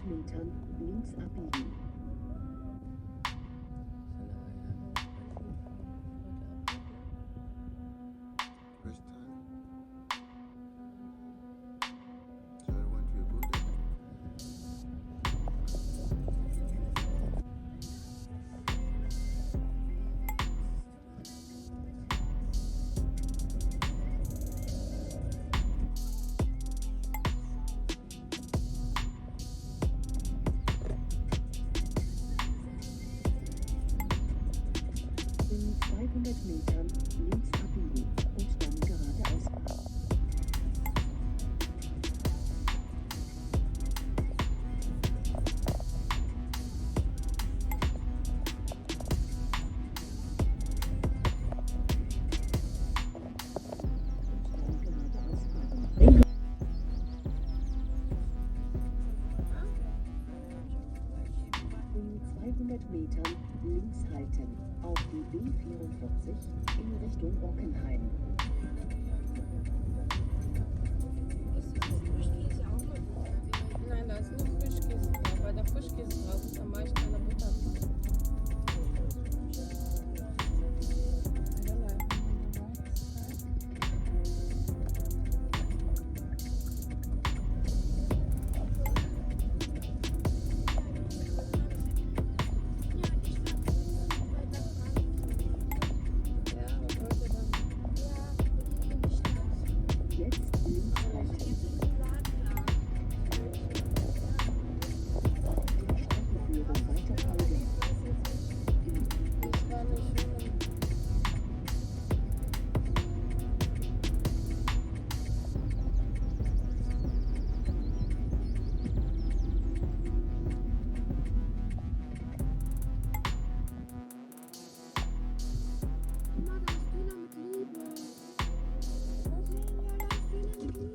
Metern links abbiegen. First time. So I want to reboot it. In 200 Metern links abbiegen und dann geradeaus. In 200 Metern links halten auf die B44 in Richtung Bockenheim. Nein, da ist nur Frischkäse drauf, weil da Frischkäse drauf ist, dann mache ich keine Butter drauf. Ja, was wollt ihr dann? Jetzt links halten. Der Streckenführung weiter folgen. Ich war nicht schön. Mama, da ist Döner mit Liebe. Ja, da ist Döner mit Liebe. In 500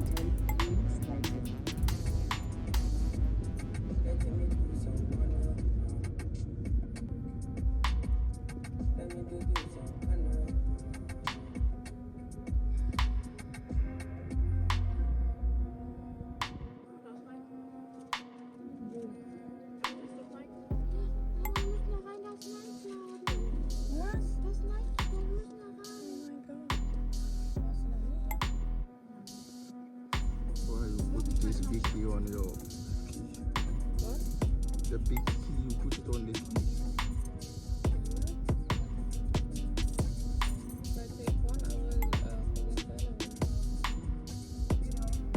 Metern links halten. Mama, wir müssen da rein, das Nightladen. Was? Das Nightladen, wir müssen da rein. Why you put this big key on your key? What? The big key, you put it on the key. If I take one, I will forget the other one.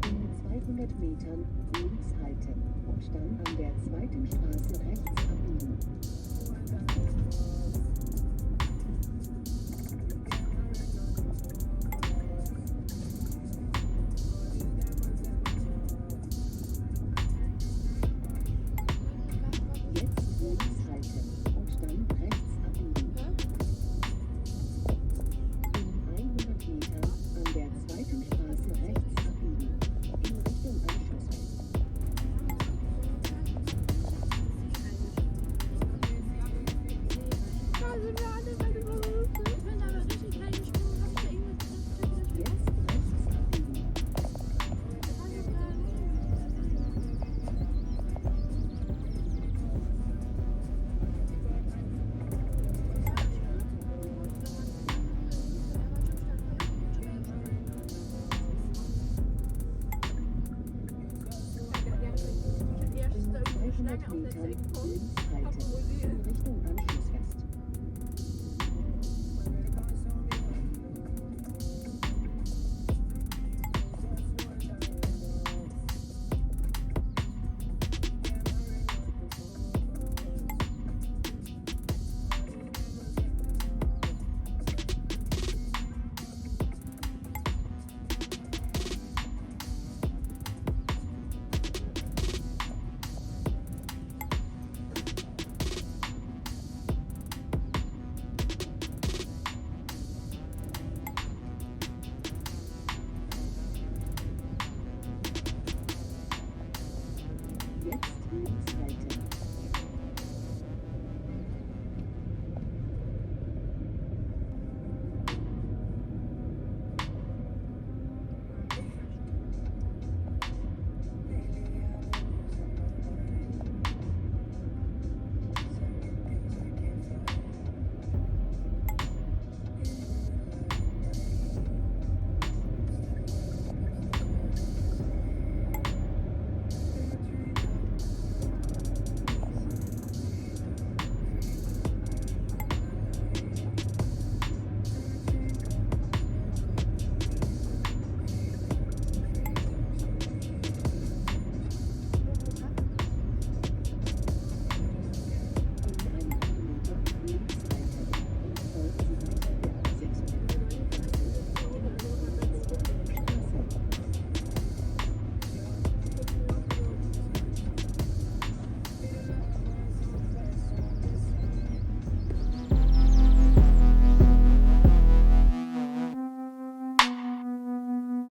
In 200 Metern links halten und dann an der zweiten Straße rechts abbiegen.